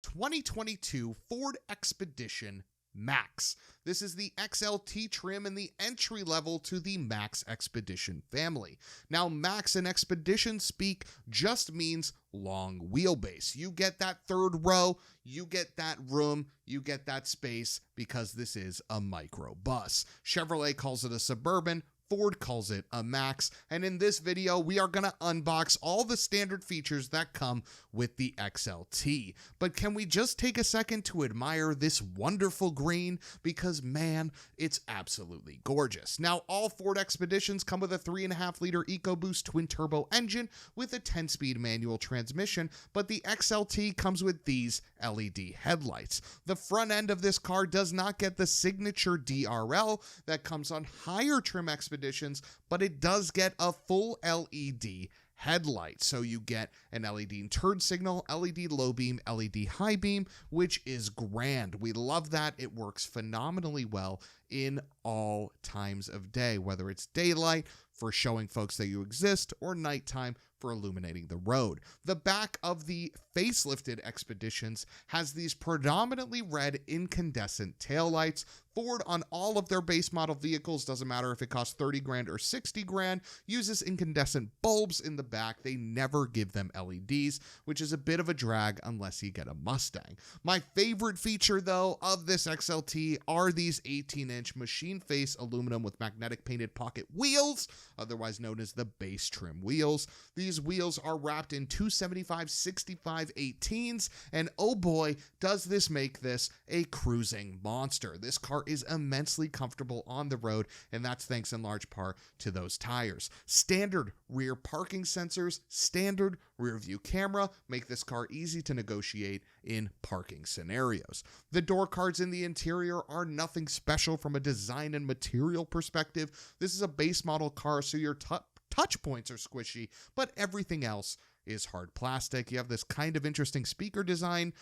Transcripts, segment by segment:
2022 Ford Expedition MAX. This is the XLT trim and the entry level to the MAX Expedition family. Now, MAX and Expedition speak just means long wheelbase. You get that third row, you get that room, you get that space because this is a micro bus. Chevrolet calls it a Suburban, Ford calls it a MAX, and in this video, we are going to unbox all the standard features that come with the XLT. But can we just take a second to admire this wonderful green? Because man, it's absolutely gorgeous. Now, all Ford Expeditions come with a 3.5-liter EcoBoost twin-turbo engine with a 10-speed manual transmission, but the XLT comes with these LED headlights. The front end of this car does not get the signature DRL that comes on higher trim Expeditions, but it does get a full LED headlight. So you get an LED turn signal, LED low beam, LED high beam, which is grand. We love that. It works phenomenally well in all times of day, whether it's daylight for showing folks that you exist or nighttime for illuminating the road. The back of the facelifted Expeditions has these predominantly red incandescent taillights. Ford, on all of their base model vehicles, doesn't matter if it costs 30 grand or 60 grand, uses incandescent bulbs in the back. They never give them LEDs, which is a bit of a drag unless you get a Mustang. My favorite feature, though, of this XLT are these 18-inch machine face aluminum with magnetic painted pocket wheels, otherwise known as the base trim wheels. These wheels are wrapped in 275/65 18s, and oh boy, does this make this a cruising monster. This car is immensely comfortable on the road, and that's thanks in large part to those tires. Standard rear parking sensors, standard rear view camera make this car easy to negotiate in parking scenarios. The door cards in the interior are nothing special from a design and material perspective. This is a base model car, so your touch points are squishy, but everything else is hard plastic. You have this kind of interesting speaker design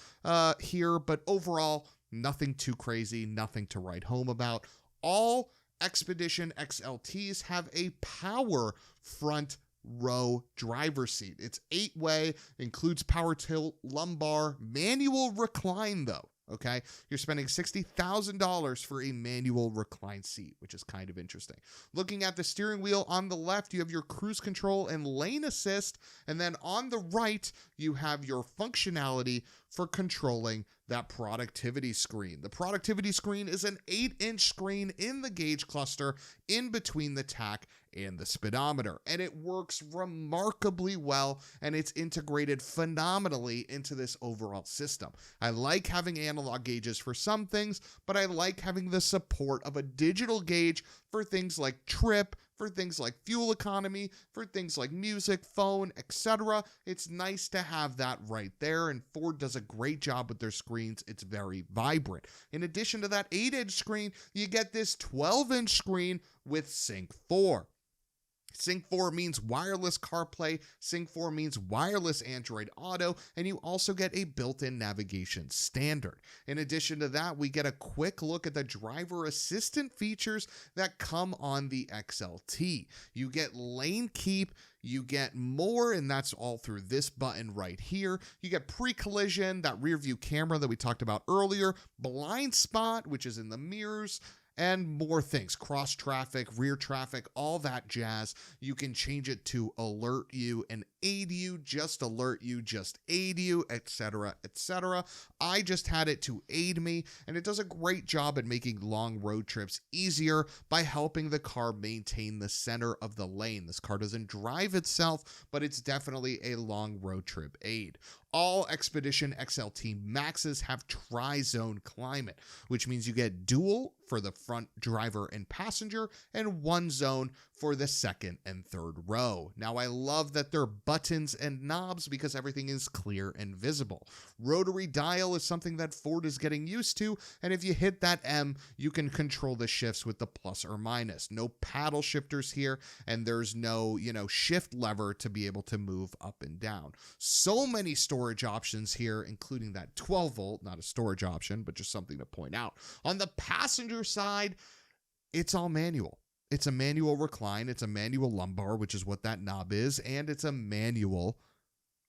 here, but overall, nothing too crazy, nothing to write home about. All Expedition XLTs have a power front row driver's seat. It's 8-way, includes power tilt, lumbar, manual recline though. Okay, you're spending $60,000 for a manual recline seat, which is kind of interesting. Looking at the steering wheel on the left, you have your cruise control and lane assist, and then on the right, you have your functionality for controlling that productivity screen. The productivity screen is an 8-inch screen in the gauge cluster in between the tach and the speedometer, and it works remarkably well, and it's integrated phenomenally into this overall system. I like having analog gauges for some things, but I like having the support of a digital gauge for things like trip, for things like fuel economy, for things like music, phone, etc. It's nice to have that right there, and Ford does a great job with their screens. It's very vibrant. In addition to that 8-inch screen, you get this 12-inch screen with Sync 4. Sync 4 means wireless CarPlay, Sync 4 means wireless Android Auto, and you also get a built-in navigation standard. In addition to that, we get a quick look at the driver assistant features that come on the XLT. You get lane keep, you get more, and that's all through this button right here. You get pre-collision, that rear view camera that we talked about earlier, blind spot, which is in the mirrors, and more things, cross traffic, rear traffic, all that jazz. You can change it to alert you and aid you, just alert you, just aid you, etc., etc. I just had it to aid me, and it does a great job at making long road trips easier by helping the car maintain the center of the lane. This car doesn't drive itself, but it's definitely a long road trip aid. All Expedition XLT Maxes have tri-zone climate, which means you get dual for the front driver and passenger and one zone for the second and third row. Now, I love that they're buttons and knobs because everything is clear and visible. Rotary dial is something that Ford is getting used to, and if you hit that M, you can control the shifts with the plus or minus. No paddle shifters here, and there's no, shift lever to be able to move up and down. So many storage options here, including that 12 volt, not a storage option, but just something to point out. On the passenger side, it's all manual. It's a manual recline, it's a manual lumbar, which is what that knob is, and it's a manual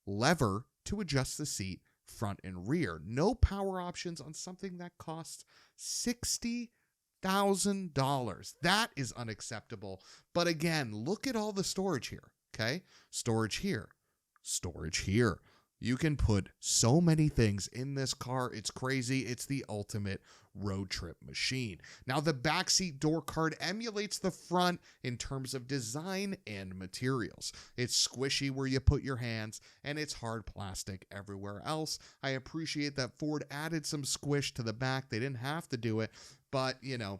lever to adjust the seat front and rear. No power options on something that costs $60,000. That is unacceptable. But again, look at all the storage here, okay? Storage here, storage here. You can put so many things in this car. It's crazy. It's the ultimate road trip machine. Now, the backseat door card emulates the front in terms of design and materials. It's squishy where you put your hands, and it's hard plastic everywhere else. I appreciate that Ford added some squish to the back. They didn't have to do it, but, you know,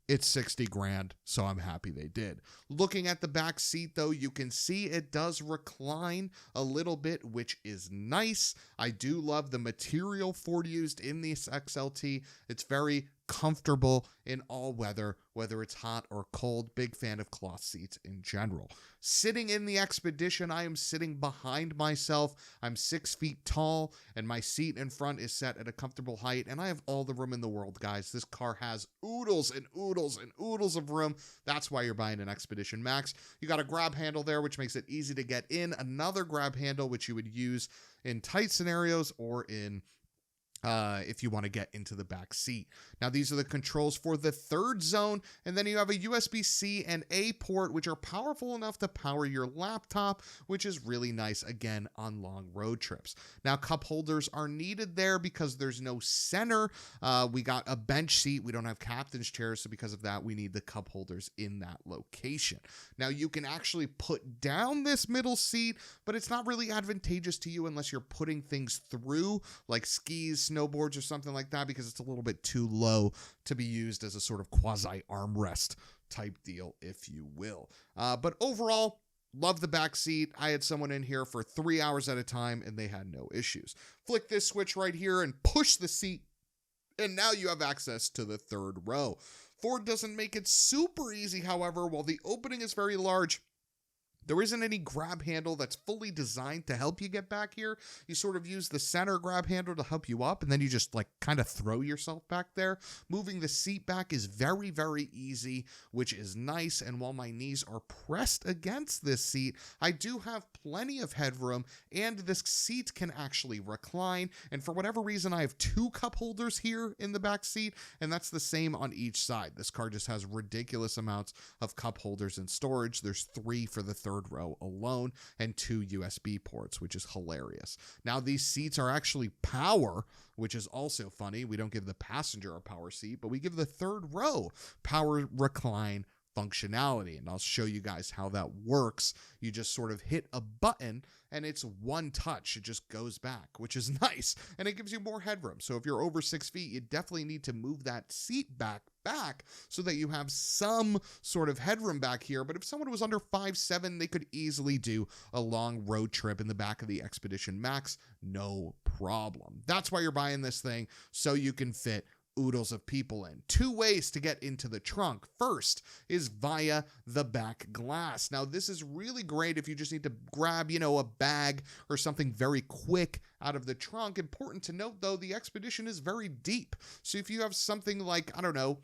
it's 60 grand, so I'm happy they did. Looking at the back seat, though, you can see it does recline a little bit, which is nice. I do love the material Ford used in this XLT. It's very comfortable in all weather, whether it's hot or cold. Big fan of cloth seats in general. Sitting in the Expedition, I am sitting behind myself. I'm 6 feet tall, and my seat in front is set at a comfortable height, and I have all the room in the world, guys. This car has oodles and oodles and oodles of room. That's why you're buying an Expedition Max. You got a grab handle there, which makes it easy to get in. Another grab handle, which you would use in tight scenarios or in if you want to get into the back seat. Now, these are the controls for the third zone, and then you have a USB-C and A port, which are powerful enough to power your laptop, which is really nice, again, on long road trips. Now, cup holders are needed there because there's no center. We got a bench seat. We don't have captain's chairs, so because of that, we need the cup holders in that location. Now, you can actually put down this middle seat, but it's not really advantageous to you unless you're putting things through, like skis, snowboards, or something like that, because it's a little bit too low to be used as a sort of quasi armrest type deal, if you will. But overall, love the back seat. I had someone in here for 3 hours at a time, and they had no issues. Flick this switch right here and push the seat, and now you have access to the third row. Ford doesn't make it super easy, however. While the opening is very large, there isn't any grab handle that's fully designed to help you get back here. You sort of use the center grab handle to help you up, and then you just like kind of throw yourself back there. Moving the seat back is very, very easy, which is nice. And while my knees are pressed against this seat, I do have plenty of headroom, and this seat can actually recline. And for whatever reason, I have 2 cup holders here in the back seat, and that's the same on each side. This car just has ridiculous amounts of cup holders and storage. There's 3 for the third row alone and 2 USB ports, which is hilarious. Now, these seats are actually power, which is also funny. We don't give the passenger a power seat, but we give the third row power recline functionality, and I'll show you guys how that works. You just sort of hit a button and it's one touch. It just goes back, which is nice, and it gives you more headroom. So if you're over 6 feet, you definitely need to move that seat back so that you have some sort of headroom back here. But if someone was under 5'7", they could easily do a long road trip in the back of the Expedition Max, no problem. That's why you're buying this thing, so you can fit oodles of people in. 2 ways to get into the trunk. First is via the back glass. Now, this is really great if you just need to grab, a bag or something very quick out of the trunk. Important to note, though, the Expedition is very deep. So if you have something like, I don't know,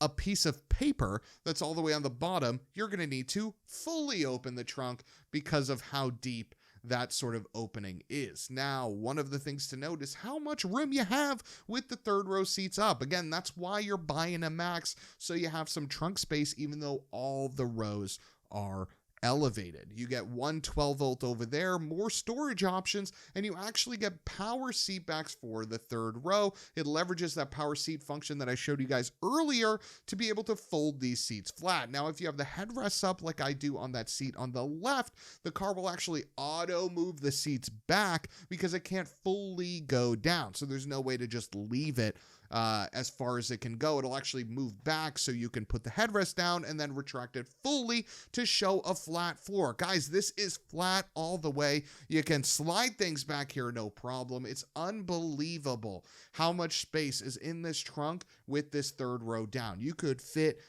a piece of paper that's all the way on the bottom, you're going to need to fully open the trunk because of how deep that sort of opening is. Now, one of the things to note is how much room you have with the third row seats up. Again, that's why you're buying a Max, so you have some trunk space even though all the rows are elevated. You get one 12-volt over there, more storage options, and you actually get power seat backs for the third row. It leverages that power seat function that I showed you guys earlier to be able to fold these seats flat. Now, if you have the headrests up like I do on that seat on the left, the car will actually auto move the seats back because it can't fully go down. So there's no way to just leave it as far as it can go. It'll actually move back so you can put the headrest down and then retract it fully to show a flat floor. Guys, this is flat all the way. You can slide things back here, no problem. It's unbelievable how much space is in this trunk with this third row down. You could fit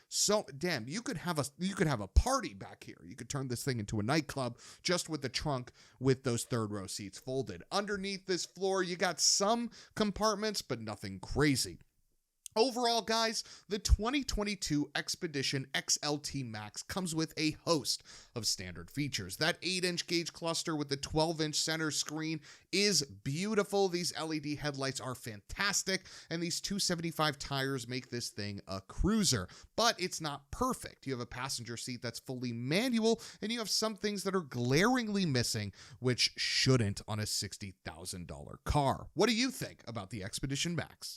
you could have a party back here. You could turn this thing into a nightclub just with the trunk with those third row seats folded. Underneath this floor, you got some compartments, but nothing crazy. Overall, guys, the 2022 Expedition XLT MAX comes with a host of standard features. That 8-inch gauge cluster with the 12-inch center screen is beautiful. These LED headlights are fantastic, and these 275 tires make this thing a cruiser. But it's not perfect. You have a passenger seat that's fully manual, and you have some things that are glaringly missing, which shouldn't on a $60,000 car. What do you think about the Expedition MAX?